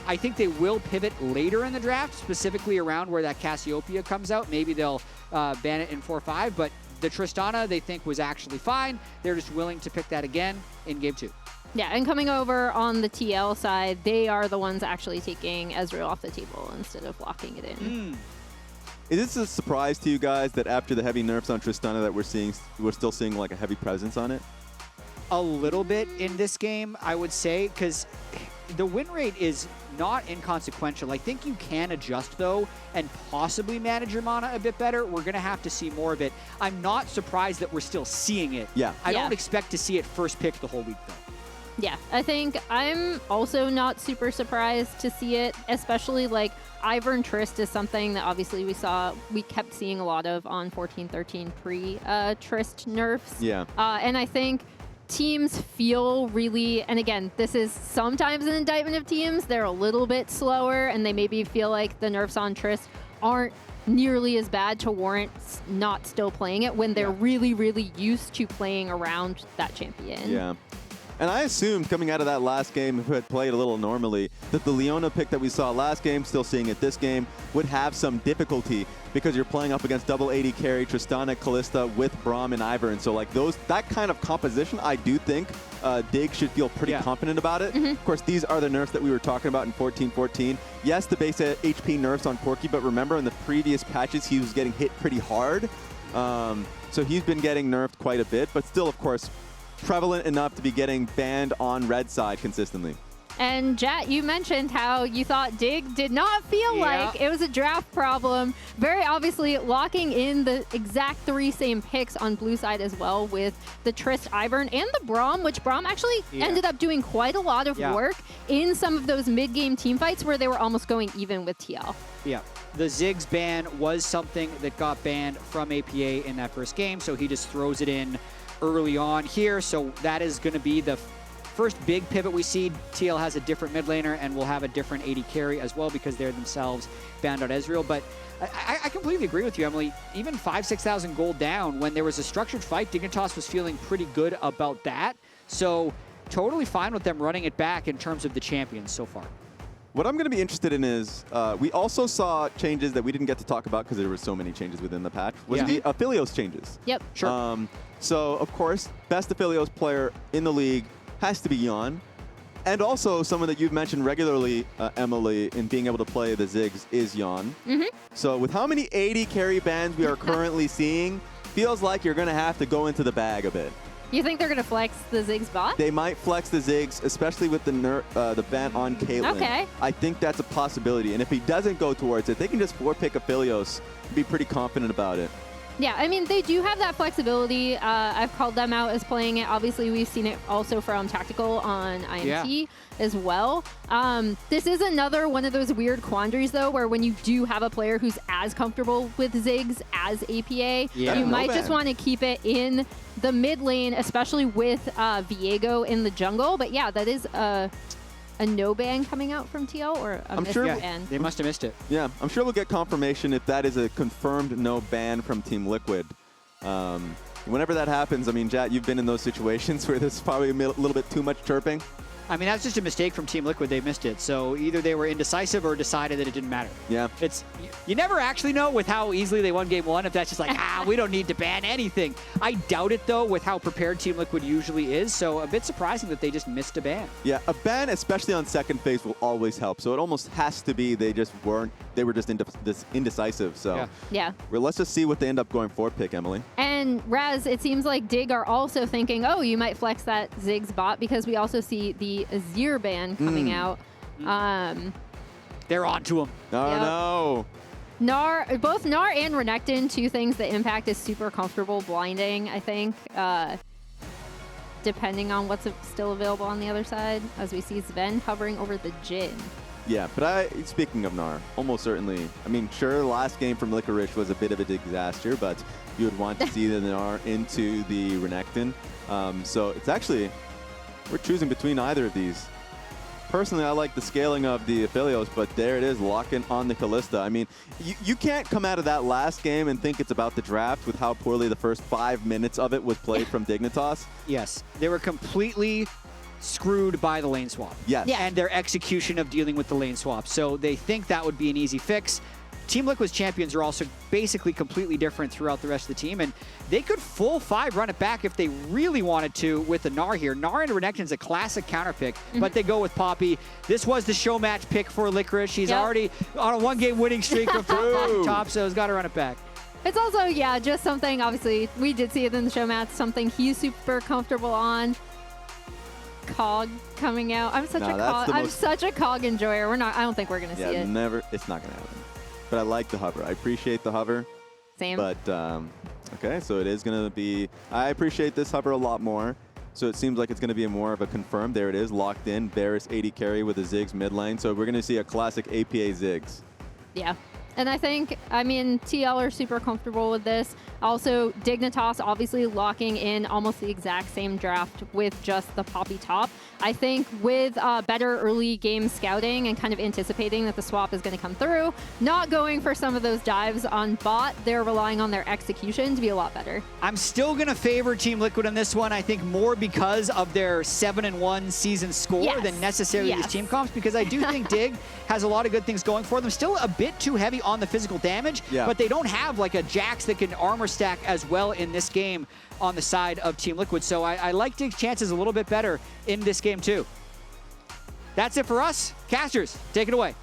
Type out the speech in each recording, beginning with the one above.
I think they will pivot later in the draft, specifically around where that Cassiopeia comes out. Maybe they'll ban it in 4-5, but the Tristana they think was actually fine. They're just willing to pick that again in Game 2. Yeah, and coming over on the TL side, they are the ones actually taking Ezreal off the table instead of locking it in. Is this a surprise to you guys that after the heavy nerfs on Tristana that we're still seeing like a heavy presence on it? A little bit in this game, I would say, because the win rate is not inconsequential. I think you can adjust, though, and possibly manage your mana a bit better. We're going to have to see more of it. I'm not surprised that we're still seeing it. Yeah. I don't expect to see it first pick the whole week, though. Yeah, I think I'm also not super surprised to see it, especially like Ivern Trist is something that obviously we kept seeing a lot of on 14-13 pre-Trist nerfs. Yeah. And I think teams feel really, and again, this is sometimes an indictment of teams, they're a little bit slower and they maybe feel like the nerfs on Trist aren't nearly as bad to warrant not still playing it when they're really, really used to playing around that champion. Yeah. And I assumed coming out of that last game, who had played a little normally, that the Leona pick that we saw last game, still seeing it this game, would have some difficulty because you're playing up against double AD carry, Tristana, Kalista with Braum and Ivern. So like that kind of composition, I do think DIG should feel pretty confident about it. Of course, these are the nerfs that we were talking about in 14-14. Yes, the base HP nerfs on Corki, but remember in the previous patches, he was getting hit pretty hard. So he's been getting nerfed quite a bit, but still, of course, prevalent enough to be getting banned on red side consistently. And Jatt, you mentioned how you thought DIG did not feel like it was a draft problem. Very obviously locking in the exact 3 same picks on blue side as well with the Trist, Ivern, and the Braum, which Braum actually ended up doing quite a lot of work in some of those mid-game team fights where they were almost going even with TL. Yeah. The Ziggs ban was something that got banned from APA in that first game, so he just throws it in early on here. So that is going to be the first big pivot we see. TL has a different mid laner and will have a different AD carry as well because they're themselves banned out Ezreal. But I completely agree with you, Emily. Even 5,000-6,000 gold down, when there was a structured fight, Dignitas was feeling pretty good about that. So totally fine with them running it back in terms of the champions so far. What I'm going to be interested in is, we also saw changes that we didn't get to talk about because there were so many changes within the patch, was the Aphelios changes. Yep. Sure. So, of course, best Aphelios player in the league has to be Yeon. And also, someone that you've mentioned regularly, Emily, in being able to play the Ziggs is Yeon. So with how many AD carry bans we are currently seeing, feels like you're going to have to go into the bag a bit. You think they're going to flex the Ziggs bot? They might flex the Ziggs, especially with the ban on Caitlyn. Okay. I think that's a possibility. And if he doesn't go towards it, they can just 4-pick Aphelios and be pretty confident about it. Yeah, I mean, they do have that flexibility. I've called them out as playing it. Obviously, we've seen it also from Tactical on IMT as well. This is another one of those weird quandaries, though, where when you do have a player who's as comfortable with Ziggs as APA, you might just want to keep it in the mid lane, especially with Viego in the jungle. But yeah, that is a no ban coming out from TL, or a missed ban? They must have missed it. Yeah, I'm sure we'll get confirmation if that is a confirmed no ban from Team Liquid. Whenever that happens, I mean, Jatt, you've been in those situations where there's probably a little bit too much chirping. I mean, that's just a mistake from Team Liquid. They missed it. So either they were indecisive or decided that it didn't matter. Yeah. You never actually know with how easily they won game 1 if that's just like, we don't need to ban anything. I doubt it, though, with how prepared Team Liquid usually is. So a bit surprising that they just missed a ban. Yeah, a ban, especially on second phase, will always help. So it almost has to be they were just indecisive. So well, let's just see what they end up going for, pick, Emily. And Raz, it seems like DIG are also thinking, oh, you might flex that Ziggs bot, because we also see the Azir ban coming out. They're on to him. Oh, no. Both Gnar and Renekton, 2 things that Impact is super comfortable blinding, I think, depending on what's still available on the other side, as we see Zven hovering over the Jhin. Yeah, but speaking of Gnar, almost certainly, I mean, sure, the last game from Licorice was a bit of a disaster, but you would want to see the Gnar into the Renekton. So it's actually, we're choosing between either of these. Personally, I like the scaling of the Aphelios, but there it is, locking on the Kalista. I mean, you can't come out of that last game and think it's about the draft with how poorly the first 5 minutes of it was played from Dignitas. Yes, they were completely screwed by the lane swap. Yes. Yeah. And their execution of dealing with the lane swap. So they think that would be an easy fix. Team Liquid's champions are also basically completely different throughout the rest of the team, and they could full 5 run it back if they really wanted to with the Gnar here. Gnar into Renekton's a classic counter pick, but they go with Poppy. This was the show match pick for Licorice. He's already on a 1-game winning streak of top, so he's got to run it back. It's also, yeah, just something, obviously, we did see it in the show match, something he's super comfortable on. Cog coming out. I'm such a Cog enjoyer. I don't think we're going to see it. It's not going to happen. But I like the hover. I appreciate the hover. Same. But, okay, so it is going to be... I appreciate this hover a lot more. So it seems like it's going to be more of a confirmed. There it is, locked in. Varus 80 carry with a Ziggs mid lane. So we're going to see a classic APA Ziggs. Yeah. And I think, TL are super comfortable with this. Also, Dignitas obviously locking in almost the exact same draft with just the Poppy top. I think with better early game scouting and kind of anticipating that the swap is going to come through, not going for some of those dives on bot, they're relying on their execution to be a lot better. I'm still going to favor Team Liquid on this one, I think more because of their 7-1 season score than necessarily these team comps, because I do think DIG has a lot of good things going for them. Still a bit too heavy on the physical damage, but they don't have like a Jax that can armor stack as well in this game on the side of Team Liquid. So I like DIG's chances a little bit better in this game too. That's it for us. Casters, take it away.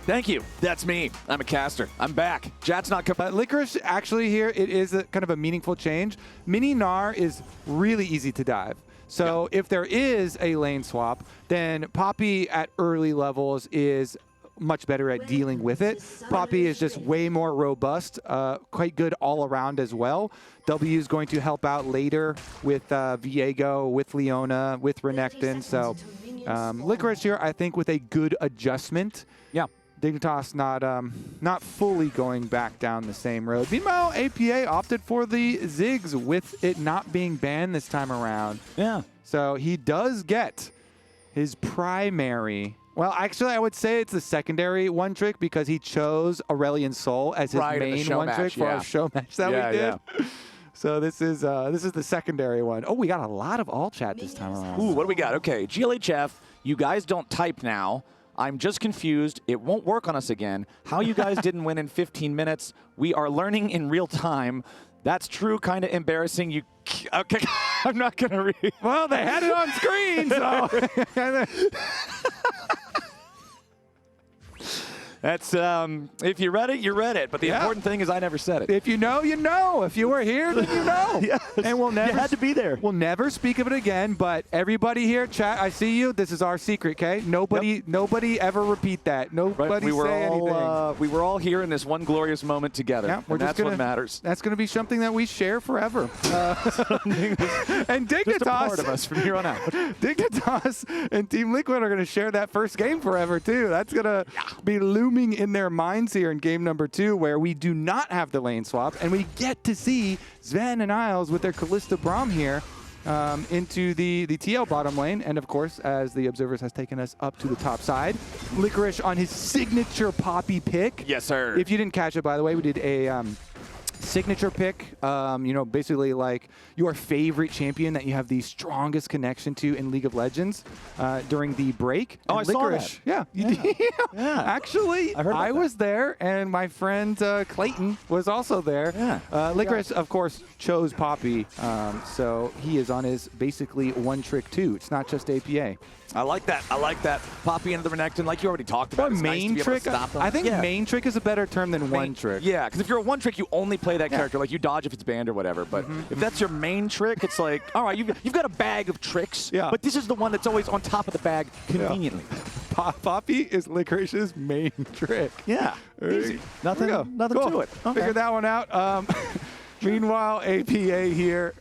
Thank you. That's me. I'm a caster. I'm back. Jatt's not coming. Licorice, actually here, it is kind of a meaningful change. Mini Gnar is really easy to dive. So if there is a lane swap, then Poppy at early levels is much better at dealing with it. Poppy is just way more robust, quite good all around as well. W is going to help out later with Viego, with Leona, with Renekton. So Licorice here, I think, with a good adjustment. Yeah. Dignitas not fully going back down the same road. Meanwhile, APA opted for the Ziggs with it not being banned this time around. Yeah. So he does get his primary. Well, actually, I would say it's the secondary one trick because he chose Aurelion Sol as his main one trick for our show match that we did. Yeah. So this is the secondary one. Oh, we got a lot of all chat this time around. Ooh, what do we got? Okay, GLHF, you guys don't type now. I'm just confused. It won't work on us again. How you guys didn't win in 15 minutes. We are learning in real time. That's true, kind of embarrassing. You, okay, I'm not going to read. Well, they had it on screen, so. That's, if you read it, you read it. But the important thing is I never said it. If you know, you know. If you were here, then you know. Yes. And we'll never. You had to be there. We'll never speak of it again. But everybody here, chat, I see you. This is our secret, okay? Nobody ever repeat that. Nobody say anything. We were all here in this one glorious moment together. Yeah, and that's what matters. That's going to be something that we share forever. And Dignitas. Just a part of us from here on out. Dignitas and Team Liquid are going to share that first game forever, too. That's going to be looming in their minds here in game number 2, where we do not have the lane swap, and we get to see Zven and Isles with their Kalista Braum here into the TL bottom lane. And of course, as the Observers has taken us up to the top side, Licorice on his signature Poppy pick. Yes, sir. If you didn't catch it, by the way, we did a signature pick, you know, basically like your favorite champion that you have the strongest connection to in League of Legends during the break. Oh, and I Licorice, saw that. Yeah. Actually, I was there, and my friend Clayton was also there. Yeah. Licorice, of course, chose Poppy, so he is on his basically one trick too. It's not just APA. I like that. I like that. Poppy into the Renekton, like you already talked about. Or main trick. I think main trick is a better term than one trick. Yeah, because if you're a one trick, you only play that character. Like you dodge if it's banned or whatever. But if that's your main trick, it's like, all right, you've got a bag of tricks. Yeah. But this is the one that's always on top of the bag conveniently. Poppy is Licorice's main trick. Yeah. Easy. Nothing to it. Okay. Figure that one out. Meanwhile, APA here.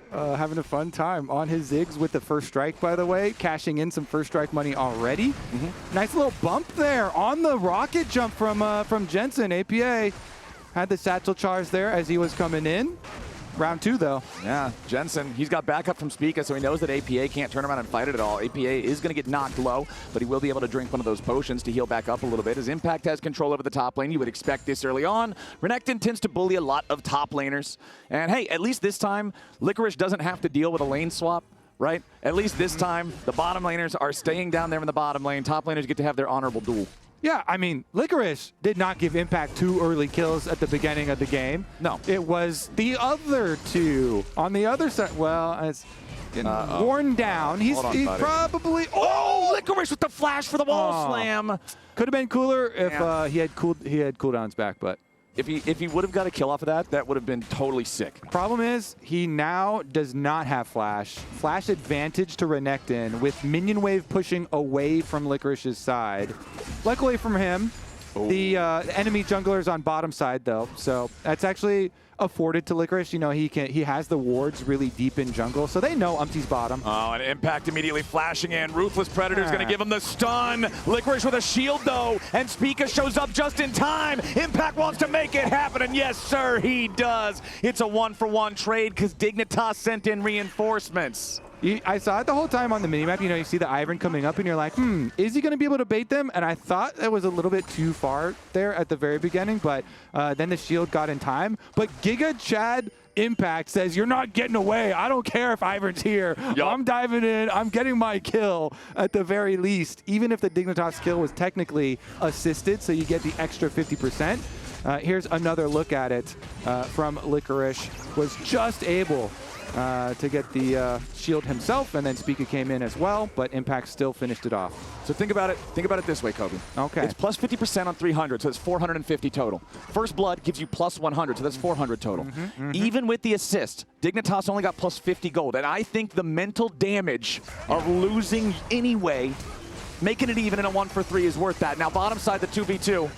Having a fun time on his Ziggs with the first strike, by the way, cashing in some first strike money already. Nice little bump there on the rocket jump from Jensen. APA had the satchel charge there as he was coming in. Round 2, though. Yeah, Jensen, he's got backup from Spica, so he knows that APA can't turn around and fight it at all. APA is going to get knocked low, but he will be able to drink one of those potions to heal back up a little bit. His Impact has control over the top lane. You would expect this early on. Renekton tends to bully a lot of top laners. And hey, at least this time, Licorice doesn't have to deal with a lane swap right? At least this time, the bottom laners are staying down there in the bottom lane. Top laners get to have their honorable duel. Yeah, I mean, Licorice did not give Impact 2 early kills at the beginning of the game. No. It was the other two on the other side. Well, it's worn down. He's probably... Oh, Licorice with the flash for the wall slam. Could have been cooler if he had cooldowns back, but... If he would have got a kill off of that, that would have been totally sick. Problem is, he now does not have flash. Flash advantage to Renekton with minion wave pushing away from Licorice's side. Luckily from him, the enemy jungler is on bottom side though, so that's actually afforded to Licorice. You know, he has the wards really deep in jungle, so they know Umti's bottom. Oh, and Impact immediately flashing in. Ruthless Predator's going to give him the stun. Licorice with a shield, though, and Spica shows up just in time. Impact wants to make it happen, and yes, sir, he does. It's a 1-for-1 trade because Dignitas sent in reinforcements. I saw it the whole time on the minimap. You know, you see the Ivern coming up, and you're like, is he going to be able to bait them? And I thought that was a little bit too far there at the very beginning, but then the shield got in time. But Giga Chad Impact says, you're not getting away. I don't care if Ivern's here. Yep. I'm diving in. I'm getting my kill at the very least, even if the Dignitas kill was technically assisted, so you get the extra 50%. Here's another look at it from Licorice. Was just able to get the shield himself, and then Spica came in as well, but Impact still finished it off. So think about it this way, Kobe. Okay. It's plus 50% on 300, so it's 450 total. First Blood gives you plus 100, so that's 400 total. Even with the assist, Dignitas only got plus 50 gold, and I think the mental damage of losing anyway, making it even in a 1-for-3 is worth that. Now bottom side, the 2v2,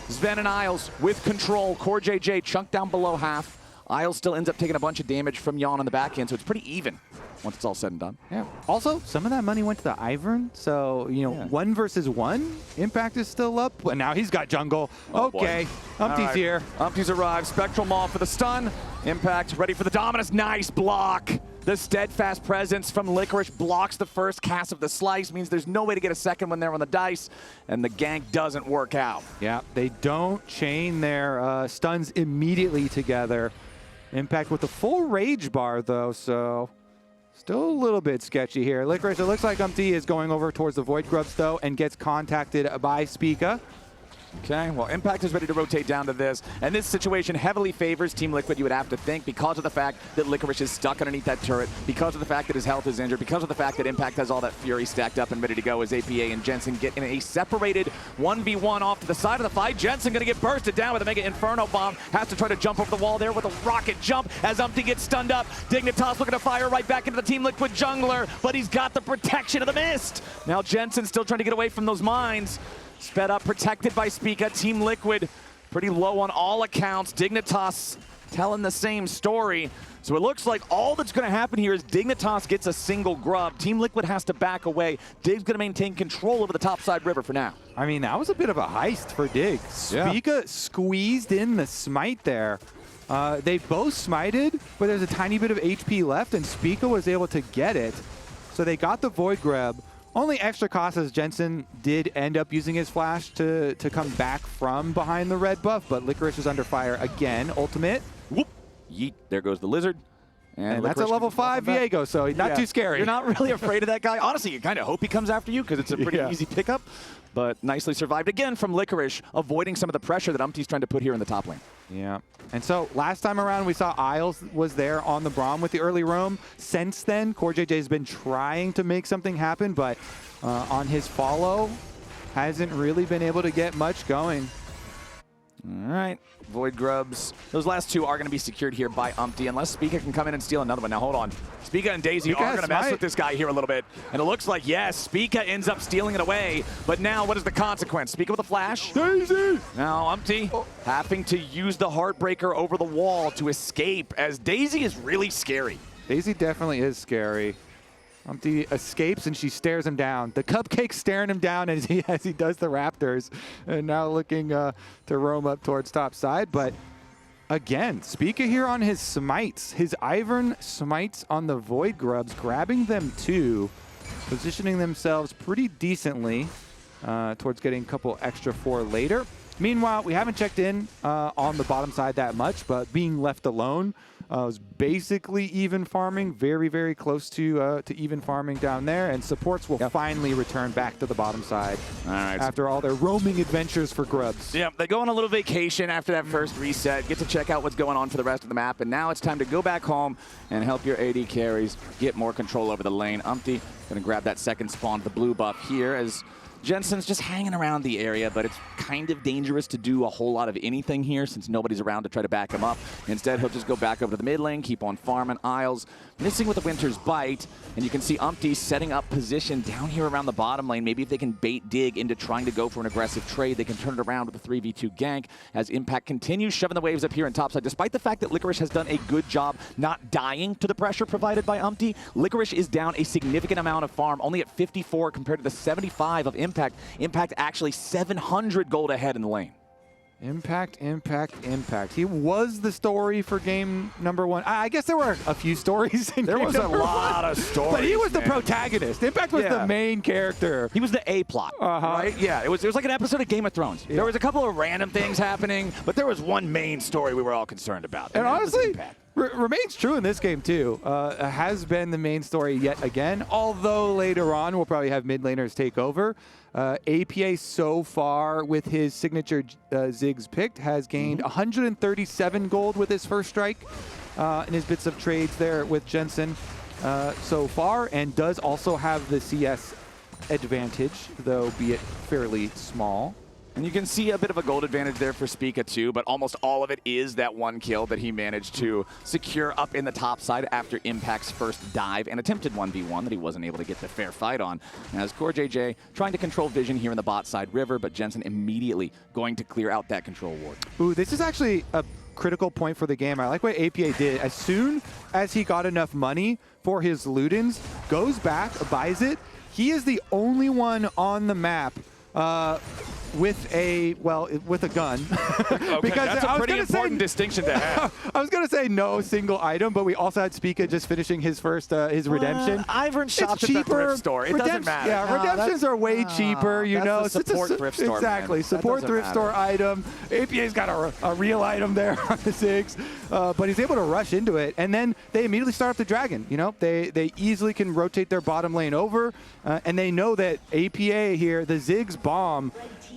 Zven and Isles with control. CoreJJ chunked down below half. Isles still ends up taking a bunch of damage from Yeon on the back end, so it's pretty even once it's all said and done. Yeah. Also, some of that money went to the Ivern, so, you know, 1 versus 1, Impact is still up, but now he's got jungle. Okay, Umti's here. Umti's arrived. Spectral Maul for the stun. Impact ready for the Dominus. Nice block. The steadfast presence from Licorice blocks the first cast of the slice, means there's no way to get a second one there on the dice, and the gank doesn't work out. Yeah, they don't chain their stuns immediately together. Impact with the full rage bar, though, so still a little bit sketchy here. Licorice, it looks like Umti is going over towards the Voidgrubs, though, and gets contacted by Spica. Okay, well, Impact is ready to rotate down to this, and this situation heavily favors Team Liquid, you would have to think, because of the fact that Licorice is stuck underneath that turret, because of the fact that his health is injured, because of the fact that Impact has all that Fury stacked up and ready to go as APA and Jensen get in a separated 1v1 off to the side of the fight. Jensen going to get bursted down with a Mega Inferno Bomb, has to try to jump over the wall there with a rocket jump as Umti gets stunned up. Dignitas looking to fire right back into the Team Liquid jungler, but he's got the protection of the mist. Now Jensen still trying to get away from those mines. Sped up, protected by Spica. Team Liquid pretty low on all accounts. Dignitas telling the same story. So it looks like all that's going to happen here is Dignitas gets a single grub. Team Liquid has to back away. Dig's going to maintain control over the topside river for now. I mean, that was a bit of a heist for Dig. Spica squeezed in the smite there. They both smited, but there's a tiny bit of HP left, and Spica was able to get it. So they got the Voidgrub. Only extra cost as Jensen did end up using his flash to come back from behind the red buff, but Licorice is under fire again. Ultimate. Whoop. Yeet. There goes the lizard. And that's a level 5 Viego, so not too scary. You're not really afraid of that guy. Honestly, you kind of hope he comes after you because it's a pretty easy pickup. But nicely survived again from Licorice, avoiding some of the pressure that Umti's trying to put here in the top lane. Yeah. And so last time around, we saw Isles was there on the Braum with the early roam. Since then, CoreJJ has been trying to make something happen, but on his follow, hasn't really been able to get much going. All right, Voidgrubs. Those last two are going to be secured here by Umti, unless Spica can come in and steal another one. Now, hold on. Spica and Daisy are going to mess with this guy here a little bit. And it looks like, yes, Spica ends up stealing it away. But now, what is the consequence? Spica with a flash. Daisy! Now, Umti having to use the Heartbreaker over the wall to escape, as Daisy is really scary. Daisy definitely is scary. Umti escapes and she stares him down. The cupcake's staring him down as he does the Raptors, and now looking to roam up towards top side. But again, Spica here on his smites, his Ivern smites on the Voidgrubs, grabbing them too, positioning themselves pretty decently towards getting a couple extra 4 later. Meanwhile, we haven't checked in on the bottom side that much, but being left alone was basically even farming, very, very close to even farming down there, and supports will finally return back to the bottom side after all their roaming adventures for grubs. Yeah, they go on a little vacation after that first reset, get to check out what's going on for the rest of the map, and now it's time to go back home and help your AD carries get more control over the lane. Umti going to grab that second spawn, the blue buff here, as Jensen's just hanging around the area, but it's kind of dangerous to do a whole lot of anything here since nobody's around to try to back him up. Instead, he'll just go back over to the mid lane, keep on farming. Isles missing with the Winter's Bite, and you can see Umti setting up position down here around the bottom lane. Maybe if they can bait Dig into trying to go for an aggressive trade, they can turn it around with a 3v2 gank as Impact continues shoving the waves up here in topside. Despite the fact that Licorice has done a good job not dying to the pressure provided by Umti, Licorice is down a significant amount of farm, only at 54 compared to the 75 of Impact. Impact actually 700 gold ahead in the lane. Impact. He was the story for game number 1. I guess there were a few stories in There game was a number lot 1, of stories. but he was man. the protagonist. Impact was the main character. He was the A-plot, right? Yeah, it was like an episode of Game of Thrones. There was a couple of random things happening, but there was one main story we were all concerned about. And honestly, remains true in this game too. Has been the main story yet again, although later on we'll probably have mid laners take over. APA so far with his signature Ziggs picked has gained 137 gold with his first strike in his bits of trades there with Jensen so far, and does also have the CS advantage, though be it fairly small. And you can see a bit of a gold advantage there for Spica too, but almost all of it is that one kill that he managed to secure up in the top side after Impact's first dive and attempted 1v1 that he wasn't able to get the fair fight on. As CoreJJ trying to control vision here in the bot side river, but Jensen immediately going to clear out that control ward. Ooh, this is actually a critical point for the game. I like what APA did. As soon as he got enough money for his Ludens, goes back, buys it. He is the only one on the map with a gun. Okay, because that's a pretty important distinction to have. I was gonna say no single item, but we also had Spica just finishing his first his redemption. Ivern shops at the thrift store. It doesn't matter. Yeah, redemptions are way cheaper. You know, that's the support thrift store. Exactly, man. support thrift store item. APA's got a real item there on the Ziggs, but he's able to rush into it, and then they immediately start up the dragon. You know, they easily can rotate their bottom lane over, and they know that APA here, the Ziggs bomb,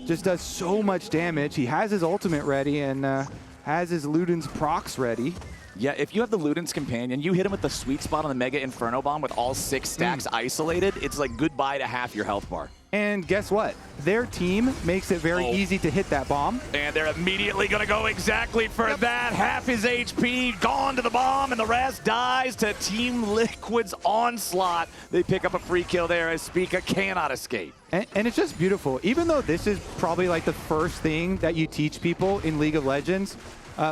just does so much damage. He has his ultimate ready and has his Luden's procs ready. Yeah, if you have the Luden's Companion, you hit him with the sweet spot on the Mega Inferno Bomb with all 6 stacks isolated, it's like goodbye to half your health bar. And guess what? Their team makes it very easy to hit that bomb. And they're immediately going to go exactly for that. Half his HP gone to the bomb, and the rest dies to Team Liquid's onslaught. They pick up a free kill there as Spica cannot escape. And it's just beautiful. Even though this is probably like the first thing that you teach people in League of Legends,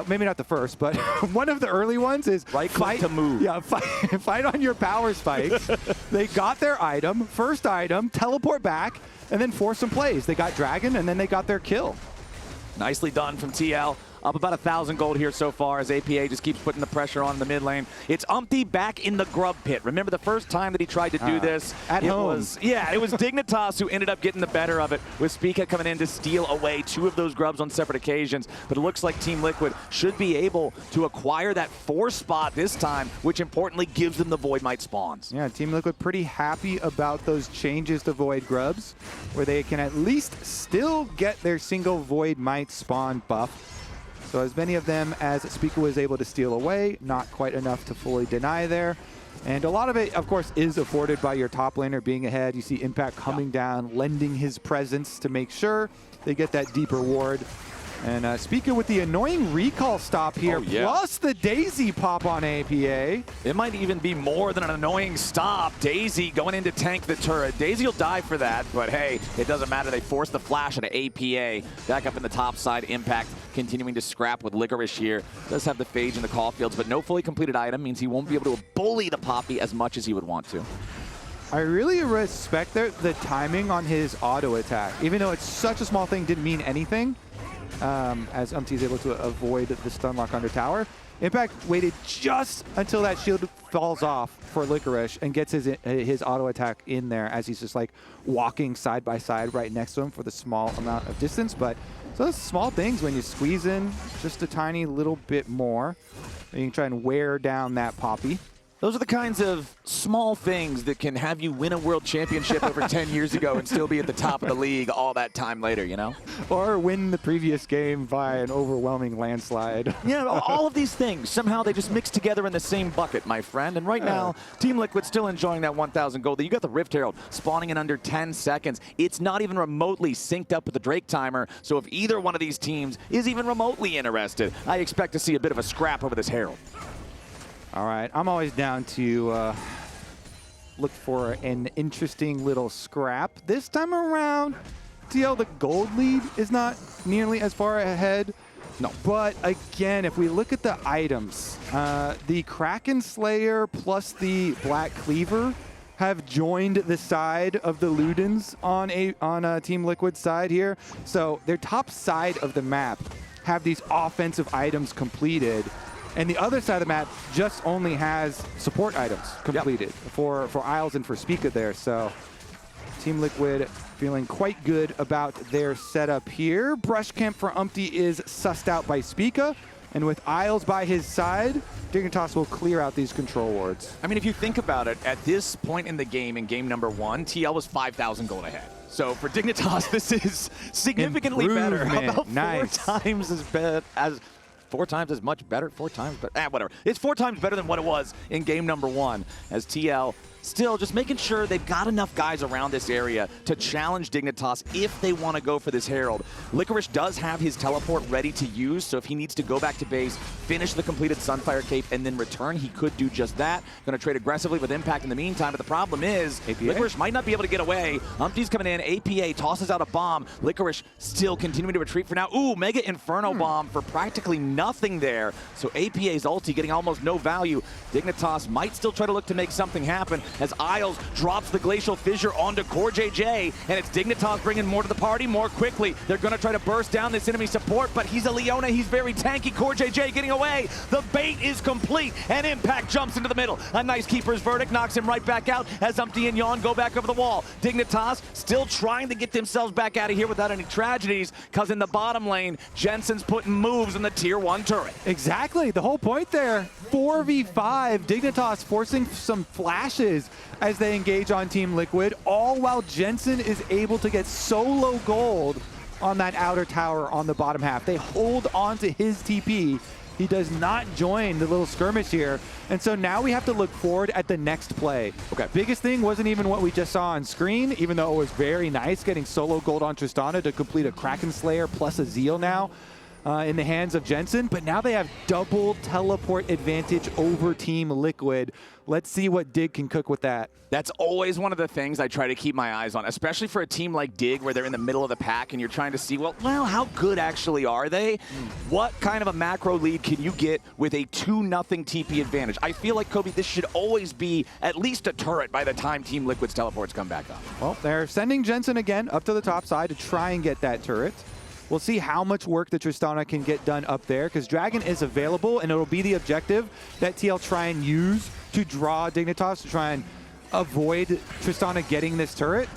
maybe not the first, but one of the early ones is right-click to move. Yeah, fight on your power spikes. They got their item, first item, teleport back, and then force some plays. They got Dragon, and then they got their kill. Nicely done from TL. Up about 1,000 gold here so far as APA just keeps putting the pressure on in the mid lane. It's Umti back in the grub pit. Remember the first time that he tried to do this? At home. It was Dignitas who ended up getting the better of it, with Spica coming in to steal away 2 of those grubs on separate occasions. But it looks like Team Liquid should be able to acquire that 4 spot this time, which importantly gives them the Void Might spawns. Yeah, Team Liquid pretty happy about those changes to Void Grubs, where they can at least still get their single Void Might spawn buff. So as many of them as Spica was able to steal away, not quite enough to fully deny there. And a lot of it, of course, is afforded by your top laner being ahead. You see Impact coming down, lending his presence to make sure they get that deeper ward. And Spica with the annoying recall stop here, plus the Daisy pop on APA. It might even be more than an annoying stop. Daisy going in to tank the turret. Daisy will die for that, but hey, it doesn't matter. They force the flash into APA. Back up in the top side, Impact continuing to scrap with Licorice here. Does have the Phage in the call fields, but no fully completed item means he won't be able to bully the Poppy as much as he would want to. I really respect the timing on his auto attack. Even though it's such a small thing, didn't mean anything. As Umti is able to avoid the stun lock under tower. Impact waited just until that shield falls off for Licorice and gets his auto attack in there as he's just like walking side by side right next to him for the small amount of distance. But so those small things when you squeeze in just a tiny little bit more. You can try and wear down that Poppy. Those are the kinds of small things that can have you win a world championship over 10 years ago and still be at the top of the league all that time later, you know? Or win the previous game by an overwhelming landslide. Yeah, all of these things, somehow they just mix together in the same bucket, my friend. And right now, Team Liquid still enjoying that 1,000 gold. You got the Rift Herald spawning in under 10 seconds. It's not even remotely synced up with the Drake timer, so if either one of these teams is even remotely interested, I expect to see a bit of a scrap over this Herald. All right, I'm always down to look for an interesting little scrap. This time around, TL, the gold lead is not nearly as far ahead. No. But again, if we look at the items, the Kraken Slayer plus the Black Cleaver have joined the side of the Ludens on Team Liquid's side here. So their top side of the map have these offensive items completed. And the other side of the map just only has support items completed for Isles and for Spica there. So Team Liquid feeling quite good about their setup here. Brush Camp for Umti is sussed out by Spica. And with Isles by his side, Dignitas will clear out these control wards. I mean, if you think about it, at this point in the game, in game number 1, TL was 5,000 gold ahead. So for Dignitas, this is significantly better. About nice. 4 times as bad as... 4 times as much better, 4 times better, whatever. It's 4 times better than what it was in game number 1 as TL still just making sure they've got enough guys around this area to challenge Dignitas if they want to go for this Herald. Licorice does have his teleport ready to use, so if he needs to go back to base, finish the completed Sunfire Cape, and then return, he could do just that. Going to trade aggressively with Impact in the meantime, but the problem is Licorice might not be able to get away. Umti's coming in, APA tosses out a bomb. Licorice still continuing to retreat for now. Ooh, Mega Inferno bomb for practically nothing there. So APA's ulti getting almost no value. Dignitas might still try to look to make something happen as Isles drops the Glacial Fissure onto CoreJJ, and it's Dignitas bringing more to the party more quickly. They're going to try to burst down this enemy support, but he's a Leona. He's very tanky. CoreJJ getting away. The bait is complete, and Impact jumps into the middle. A nice Keeper's Verdict knocks him right back out as Umti and Yeon go back over the wall. Dignitas still trying to get themselves back out of here without any tragedies, because in the bottom lane, Jensen's putting moves in the tier 1 turret. Exactly, the whole point there. 4v5, Dignitas forcing some flashes as they engage on Team Liquid, all while Jensen is able to get solo gold on that outer tower on the bottom half. They hold on to his TP. He does not join the little skirmish here. And so now we have to look forward at the next play. Okay. Biggest thing wasn't even what we just saw on screen, even though it was very nice getting solo gold on Tristana to complete a Kraken Slayer plus a Zeal now. In the hands of Jensen, but now they have double teleport advantage over Team Liquid. Let's see what DIG can cook with that. That's always one of the things I try to keep my eyes on, especially for a team like DIG where they're in the middle of the pack and you're trying to see, well, how good actually are they? What kind of a macro lead can you get with a 2-0 TP advantage? I feel like, Kobe, this should always be at least a turret by the time Team Liquid's teleports come back up. Well, they're sending Jensen again up to the top side to try and get that turret. We'll see how much work the Tristana can get done up there, because Dragon is available, and it'll be the objective that TL try and use to draw Dignitas to try and avoid Tristana getting this turret.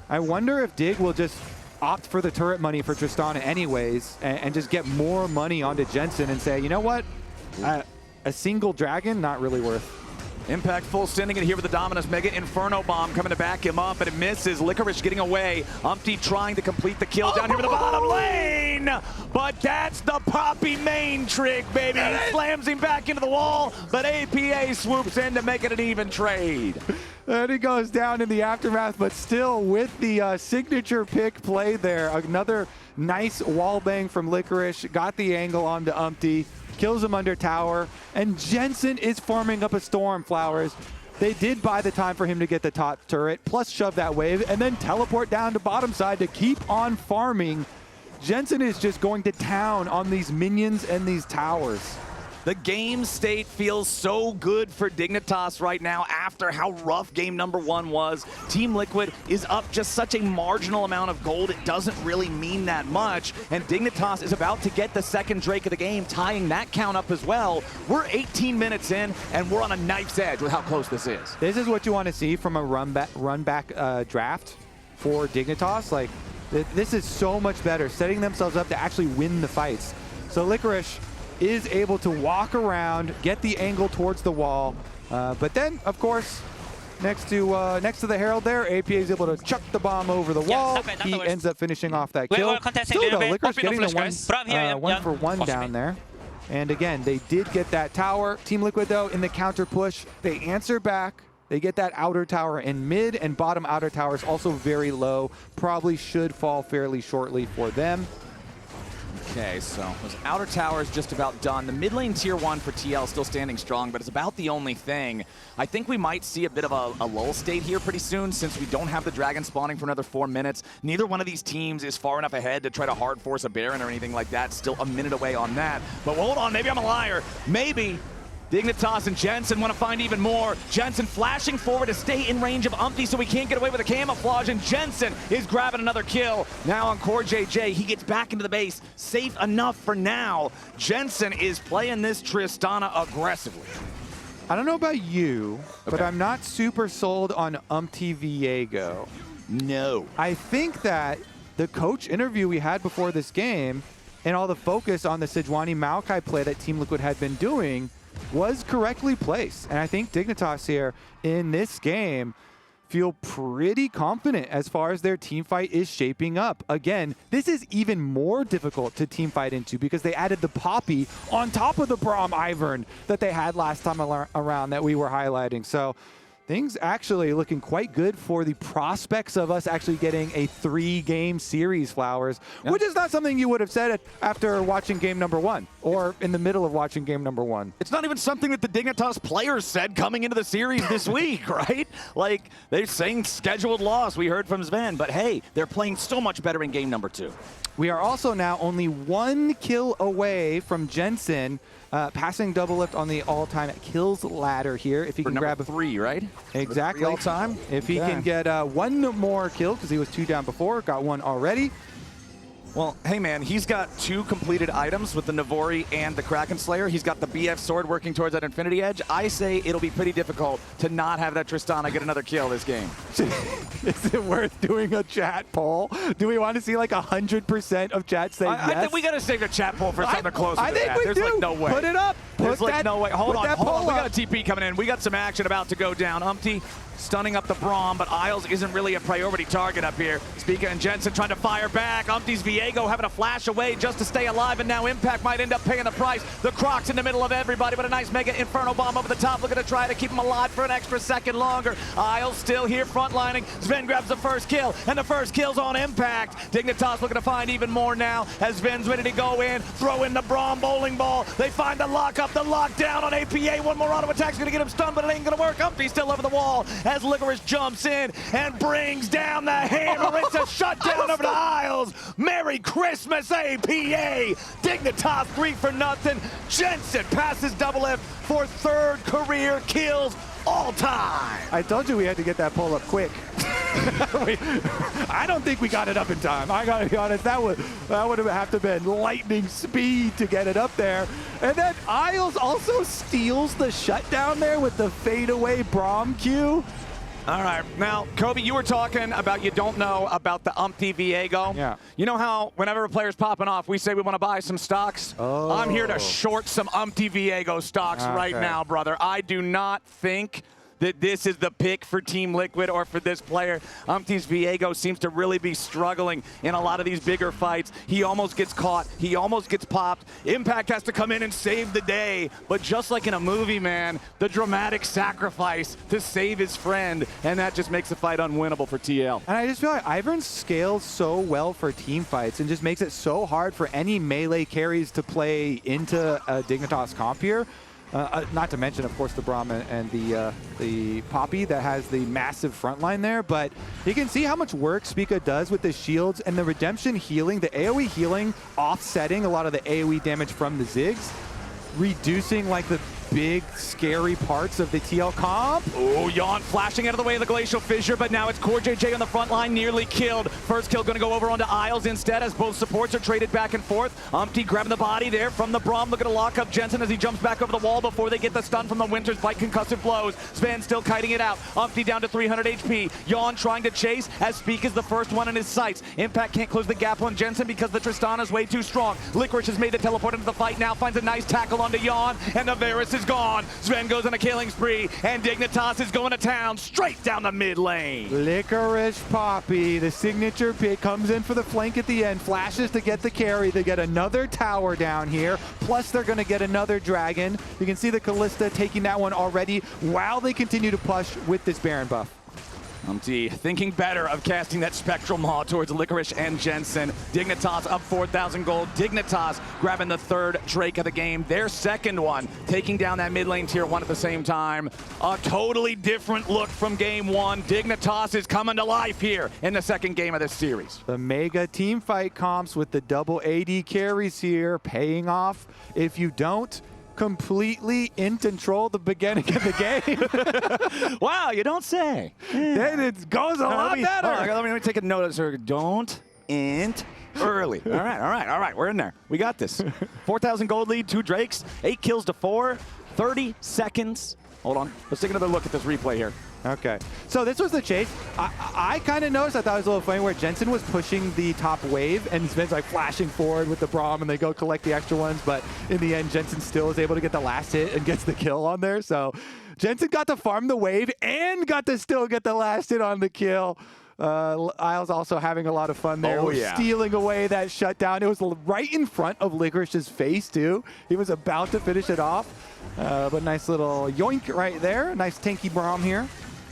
I wonder if DIG will just opt for the turret money for Tristana anyways and just get more money onto Jensen and say, you know what, a single Dragon, not really worth. Impact full sending it here with the Dominus. Mega Inferno Bomb coming to back him up, but it misses. Licorice getting away. Umti trying to complete the kill down here with the bottom lane. But that's the Poppy main trick, baby. He slams him back into the wall, but APA swoops in to make it an even trade. And he goes down in the aftermath, but still with the signature pick play there. Another nice wall bang from Licorice. Got the angle onto Umti. Kills him under tower, and Jensen is farming up a storm, Flowers. They did buy the time for him to get the top turret, plus shove that wave, and then teleport down to bottom side to keep on farming. Jensen is just going to town on these minions and these towers. The game state feels so good for Dignitas right now after how rough game number 1 was. Team Liquid is up just such a marginal amount of gold, it doesn't really mean that much. And Dignitas is about to get the second Drake of the game, tying that count up as well. We're 18 minutes in, and we're on a knife's edge with how close this is. This is what you want to see from a run back draft for Dignitas. Like, this is so much better, setting themselves up to actually win the fights. So Licorice is able to walk around, get the angle towards the wall. But then, of course, next to the Herald there, APA is able to chuck the bomb over the wall. He ends up finishing off that kill. Still though, Licorice getting the one for one down there. And again, they did get that tower. Team Liquid though, in the counter push, they answer back. They get that outer tower, and mid and bottom outer tower is also very low. Probably should fall fairly shortly for them. Okay, so those outer towers just about done. The mid lane tier 1 for TL still standing strong, but it's about the only thing. I think we might see a bit of a lull state here pretty soon since we don't have the dragon spawning for another 4 minutes. Neither one of these teams is far enough ahead to try to hard force a Baron or anything like that. Still a minute away on that. But hold on, maybe I'm a liar. Maybe Dignitas and Jensen want to find even more. Jensen flashing forward to stay in range of Umti so he can't get away with a camouflage, and Jensen is grabbing another kill. Now on CoreJJ, he gets back into the base. Safe enough for now. Jensen is playing this Tristana aggressively. I don't know about you, but I'm not super sold on Umti Viego. No. I think that the coach interview we had before this game and all the focus on the Sejuani Maokai play that Team Liquid had been doing was correctly placed. And I think Dignitas here in this game feel pretty confident as far as their team fight is shaping up. Again, this is even more difficult to team fight into because they added the Poppy on top of the Braum Ivern that they had last time around that we were highlighting. So things actually looking quite good for the prospects of us actually getting a 3-game series, Flowers, which is not something you would have said after watching game number 1 or in the middle of watching game number 1. It's not even something that the Dignitas players said coming into the series this week, right? Like, they're saying scheduled loss, we heard from Zven, but hey, they're playing so much better in game number 2. We are also now only 1 kill away from Jensen passing double lift on the all-time kills ladder here. If he can grab 3, right? Exactly. All-time. If he can get 1 more kill, because he was 2 down before, got 1 already. Well, hey man, he's got 2 completed items with the Navori and the Kraken Slayer. He's got the BF sword working towards that Infinity Edge. I say it'll be pretty difficult to not have that Tristana get another kill this game. Is it worth doing a chat poll? Do we want to see like 100% of chat say yes? I think we got to save the chat poll for something closer I to think that. We There's do. Like no way. Put it up. There's like no way. Hold on. We got a up. TP coming in. We got some action about to go down. Umti stunning up the Braum, but Isles isn't really a priority target up here. Spica and Jensen trying to fire back. Umti's Viego having to flash away just to stay alive, and now Impact might end up paying the price. The Croc's in the middle of everybody, but a nice Mega Inferno Bomb over the top, looking to try to keep him alive for an extra second longer. Isles still here frontlining. Zven grabs the first kill, and the first kill's on Impact. Dignitas looking to find even more now as Zven's ready to go in, throw in the Braum bowling ball. They find the lockup, the lockdown on APA. One more auto attack's gonna get him stunned, but it ain't gonna work. Umti's still over the wall as Licorice jumps in and brings down the hammer. It's a shutdown over to Isles. Merry Christmas, APA. Dignitas 3 for nothing. Jensen passes double F for 3rd career kills all time. I told you we had to get that poll up quick. I don't think we got it up in time. I gotta be honest, that would have to been lightning speed to get it up there. And then Isles also steals the shutdown there with the fadeaway Braum Q. All right, now, Kobe, you were talking about you don't know about the Umti Viego. Yeah. You know how whenever a player's popping off, we say we want to buy some stocks? Oh. I'm here to short some Umti Viego stocks right now, brother. I do not think that this is the pick for Team Liquid or for this player. Umti's Viego seems to really be struggling in a lot of these bigger fights. He almost gets caught. He almost gets popped. Impact has to come in and save the day. But just like in a movie, man, the dramatic sacrifice to save his friend, and that just makes the fight unwinnable for TL. And I just feel like Ivern scales so well for team fights and just makes it so hard for any melee carries to play into a Dignitas comp here. Not to mention, of course, the Braum and the Poppy that has the massive front line there. But you can see how much work Spica does with the shields and the redemption healing, the AoE healing, offsetting a lot of the AoE damage from the Ziggs, reducing like big, scary parts of the TL comp. Oh, Yeon flashing out of the way of the Glacial Fissure, but now it's CoreJJ on the front line, nearly killed. First kill going to go over onto Isles instead as both supports are traded back and forth. Umti grabbing the body there from the Braum, looking to lock up Jensen as he jumps back over the wall before they get the stun from the Winter's Bite concussive blows. Zven still kiting it out. Umti down to 300 HP. Yeon trying to chase as Spica is the first one in his sights. Impact can't close the gap on Jensen because the Tristana is way too strong. Licorice has made the teleport into the fight now, finds a nice tackle onto Yeon, and the Varus is gone. Zven goes on a killing spree, and Dignitas is going to town, straight down the mid lane. Licorice Poppy, the signature pick, comes in for the flank at the end, flashes to get the carry. They get another tower down here, plus they're going to get another dragon. You can see the Kalista taking that one already while they continue to push with this Baron buff. Umti thinking better of casting that Spectral Maw towards Licorice and Jensen. Dignitas up 4,000 gold. Dignitas grabbing the third Drake of the game. Their second one, taking down that mid lane tier 1 at the same time. A totally different look from game 1. Dignitas is coming to life here in the second game of this series. The mega team fight comps with the double AD carries here paying off. If you don't completely in control the beginning of the game. Wow, you don't say. Then it goes a lot better. Let me take a note of this. Don't int early. All right. We're in there. We got this. 4,000 gold lead, 2 Drakes, 8 kills to 4, 30 seconds. Hold on. Let's take another look at this replay here. Okay, so this was the chase. I kind of noticed, I thought it was a little funny where Jensen was pushing the top wave and Zven's like flashing forward with the Braum and they go collect the extra ones, but in the end, Jensen still is able to get the last hit and gets the kill on there. So Jensen got to farm the wave and got to still get the last hit on the kill. Isles also having a lot of fun there. Stealing away that shutdown. It was right in front of Licorice's face too. He was about to finish it off. But nice little yoink right there. Nice tanky Braum here.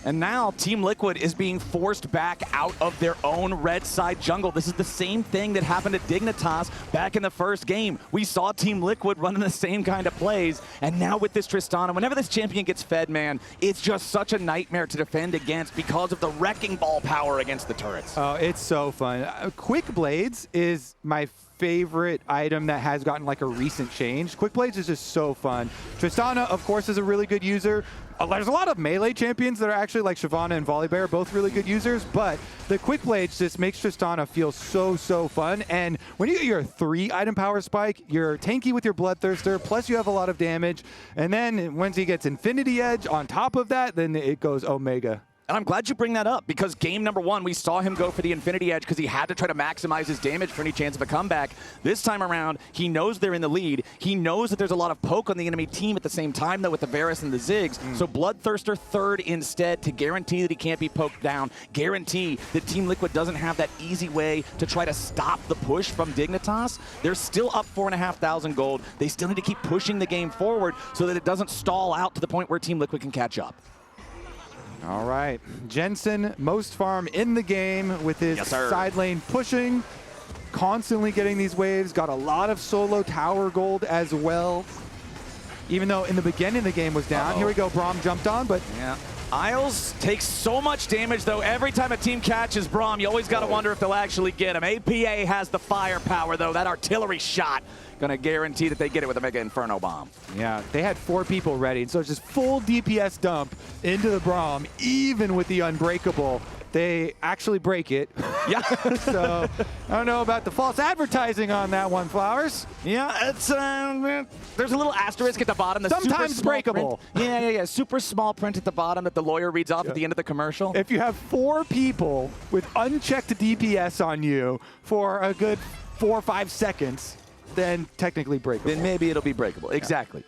And now Team Liquid is being forced back out of their own red side jungle. This is the same thing that happened to Dignitas back in the first game. We saw Team Liquid running the same kind of plays, and now with this Tristana, whenever this champion gets fed, man, it's just such a nightmare to defend against because of the wrecking ball power against the turrets. Oh, it's so fun. Quick Blades is my favorite item that has gotten like a recent change. Quick Blades is just so fun. Tristana, of course, is a really good user. There's a lot of melee champions that are actually like Shyvana and Volibear, both really good users, but the Quick Blades just makes Tristana feel so fun. And when you get your 3 item power spike, you're tanky with your Bloodthirster, plus you have a lot of damage. And then once he gets Infinity Edge on top of that, then it goes Omega. And I'm glad you bring that up because game number 1, we saw him go for the Infinity Edge because he had to try to maximize his damage for any chance of a comeback. This time around, he knows they're in the lead. He knows that there's a lot of poke on the enemy team at the same time, though, with the Varus and the Ziggs. So Bloodthirster third instead to guarantee that he can't be poked down, guarantee that Team Liquid doesn't have that easy way to try to stop the push from Dignitas. They're still up 4,500 gold. They still need to keep pushing the game forward so that it doesn't stall out to the point where Team Liquid can catch up. All right, Jensen, most farm in the game with his side lane pushing, constantly getting these waves, got a lot of solo tower gold as well. Even though in the beginning the game was down. Here we go, Braum jumped on, but yeah. Isles takes so much damage, though. Every time a team catches Braum, you always got to wonder if they'll actually get him. APA has the firepower, though. That artillery shot going to guarantee that they get it with a Mega Inferno Bomb. Yeah, they had 4 people ready, so it's just full DPS dump into the Braum, even with the Unbreakable. They actually break it. Yeah. So I don't know about the false advertising on that one, Flowers. Yeah, it's there's a little asterisk at the bottom. Sometimes breakable. Yeah. Super small print at the bottom that the lawyer reads off at the end of the commercial. If you have 4 people with unchecked DPS on you for a good 4 or 5 seconds, then technically breakable. Then maybe it'll be breakable. Exactly.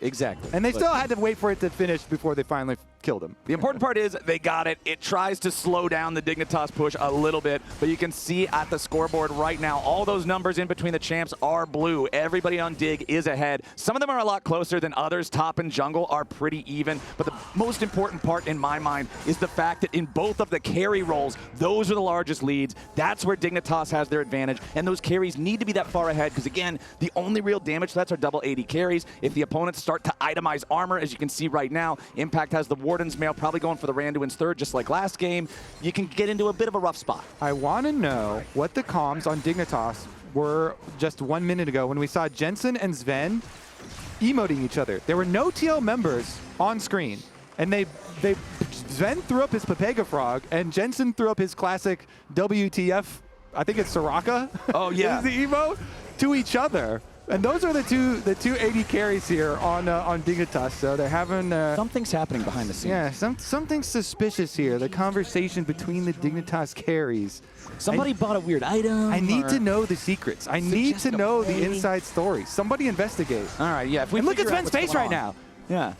And they still had to wait for it to finish before they finally killed him. The important part is they got it. It tries to slow down the Dignitas push a little bit, but you can see at the scoreboard right now, all those numbers in between the champs are blue. Everybody on Dig is ahead. Some of them are a lot closer than others. Top and jungle are pretty even, but the most important part in my mind is the fact that in both of the carry roles, those are the largest leads. That's where Dignitas has their advantage, and those carries need to be that far ahead because, again, the only real damage threats are double AD carries. If the opponents start to itemize armor, as you can see right now, Impact has the Warden's Mail probably going for the Randuin's third, just like last game. You can get into a bit of a rough spot. I want to know what the comms on Dignitas were just 1 minute ago when we saw Jensen and Zven emoting each other. There were no TL members on screen, and Zven threw up his Pepega Frog, and Jensen threw up his classic WTF, I think it's Soraka. Oh yeah, is the emote to each other. And those are the two AD carries here on Dignitas. So they're having something's happening behind the scenes. Yeah, something suspicious here. The conversation between the Dignitas carries. Somebody bought a weird item. I need to know the secrets. I need to know the inside story. Somebody investigate. All right, yeah. If we look at figure out Sven's what's face going right on. now. Yeah.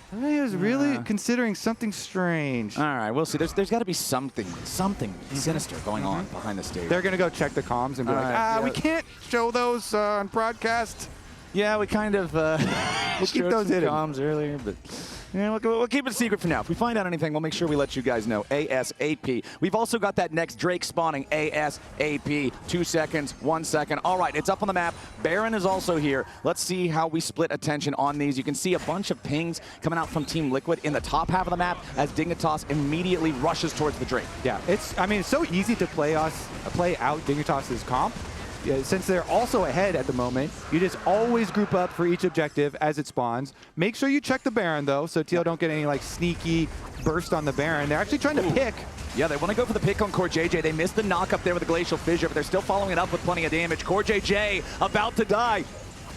He was really considering something strange. All right, we'll see. There's got to be something sinister going on behind the stage. They're gonna go check the comms and be like, yeah. we can't show those on broadcast. Yeah, we kind of We'll keep those hidden. comms earlier, but yeah, we'll keep it a secret for now. If we find out anything, we'll make sure we let you guys know ASAP. We've also got that next Drake spawning ASAP. 2 seconds, 1 second. All right, it's up on the map. Baron is also here. Let's see how we split attention on these. You can see a bunch of pings coming out from Team Liquid in the top half of the map as Dignitas immediately rushes towards the Drake. Yeah, it's so easy to play out Dignitas's comp. Yeah, since they're also ahead at the moment, you just always group up for each objective as it spawns. Make sure you check the Baron, though, so TL don't get any like sneaky burst on the Baron. They're actually trying to pick. Yeah, they want to go for the pick on CoreJJ. They missed the knock up there with the Glacial Fissure, but they're still following it up with plenty of damage. CoreJJ about to die.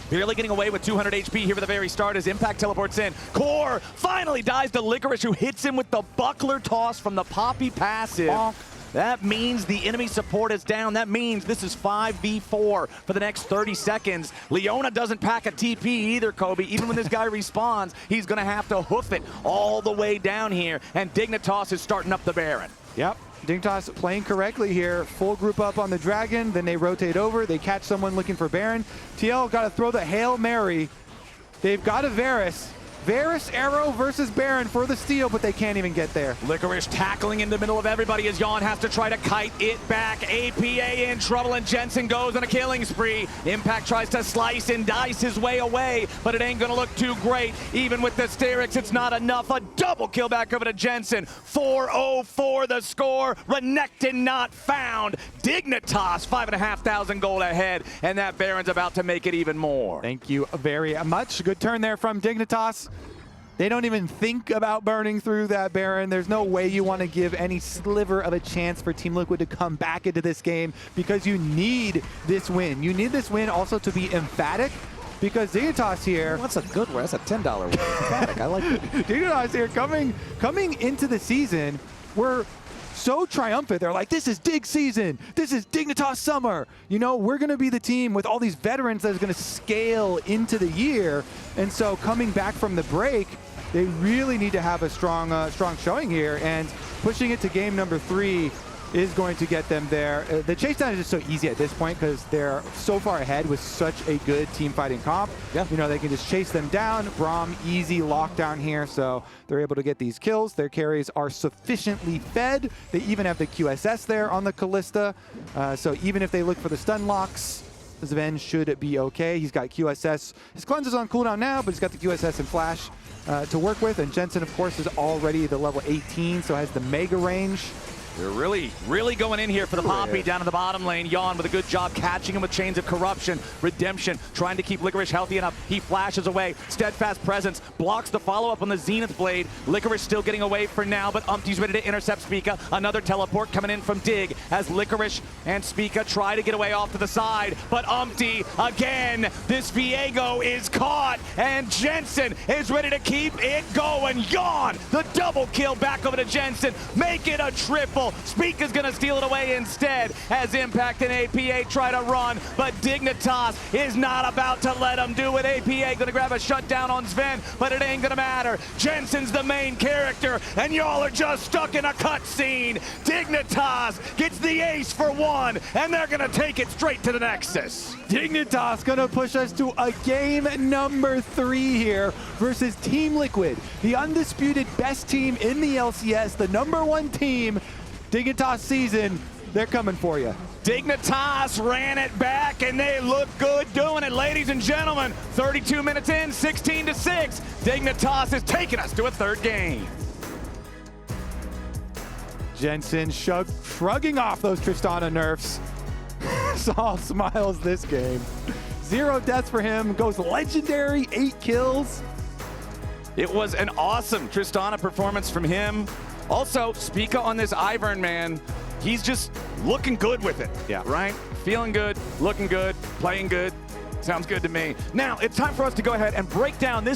Barely getting away with 200 HP here at the very start as Impact teleports in. Core finally dies to Licorice, who hits him with the buckler toss from the Poppy passive. Bonk. That means the enemy support is down. That means this is 5v4 for the next 30 seconds. Leona doesn't pack a TP either, Kobe. Even when this guy respawns, he's going to have to hoof it all the way down here. And Dignitas is starting up the Baron. Yep. Dignitas playing correctly here. Full group up on the Dragon. Then they rotate over. They catch someone looking for Baron. TL got to throw the Hail Mary. They've got a Varus. Varus arrow versus Baron for the steal, but they can't even get there. Licorice tackling in the middle of everybody as Yeon has to try to kite it back. APA in trouble, and Jensen goes on a killing spree. Impact tries to slice and dice his way away, but it ain't gonna look too great. Even with the Sterix, it's not enough. A double kill back over to Jensen. 4-0-4 the score. Renekton not found. Dignitas 5,500 gold ahead, and that Baron's about to make it even more. Thank you very much. Good turn there from Dignitas. They don't even think about burning through that Baron. There's no way you want to give any sliver of a chance for Team Liquid to come back into this game because you need this win. You need this win also to be emphatic because Dignitas here... That's a good one. That's a $10 win. Emphatic. I like it. Dignitas here coming into the season, we're so triumphant. They're like, this is Dig season. This is Dignitas summer. You know, we're going to be the team with all these veterans that is going to scale into the year. And so coming back from the break, they really need to have a strong showing here, and pushing it to game number 3 is going to get them there. The chase down is just so easy at this point because they're so far ahead with such a good team fighting comp. Yeah. You know, they can just chase them down. Braum, easy lockdown here, so they're able to get these kills. Their carries are sufficiently fed. They even have the QSS there on the Kalista, so even if they look for the stun locks, Zven should be okay. He's got QSS. His cleanse is on cooldown now, but he's got the QSS and flash to work with. And Jensen, of course, is already the level 18, so has the mega range. They're really going in here for the Poppy down in the bottom lane. Yeon with a good job catching him with Chains of Corruption. Redemption trying to keep Licorice healthy enough. He flashes away. Steadfast Presence blocks the follow-up on the Zenith Blade. Licorice still getting away for now, but Umti's ready to intercept Spica. Another teleport coming in from Dig as Licorice and Spica try to get away off to the side. But Umti, again, this Viego is caught, and Jensen is ready to keep it going. Yeon, the double kill back over to Jensen. Make it a triple. Spica's gonna steal it away instead as Impact and APA try to run, but Dignitas is not about to let them do it. APA gonna grab a shutdown on Zven, but it ain't gonna matter. Jensen's the main character, and y'all are just stuck in a cutscene. Dignitas gets the ace for 1, and they're gonna take it straight to the Nexus. Dignitas gonna push us to a game number 3 here versus Team Liquid, the undisputed best team in the LCS, the #1 team. Dignitas season, they're coming for you. Dignitas ran it back, and they look good doing it, ladies and gentlemen. 32 minutes in, 16-6. Dignitas is taking us to a 3rd game. Jensen shrugging off those Tristana nerfs. Saw smiles this game. 0 deaths for him. Goes legendary, 8 kills. It was an awesome Tristana performance from him. Also, Spica on this Ivern, man. He's just looking good with it. Yeah. Right? Feeling good, looking good, playing good. Sounds good to me. Now, it's time for us to go ahead and break down this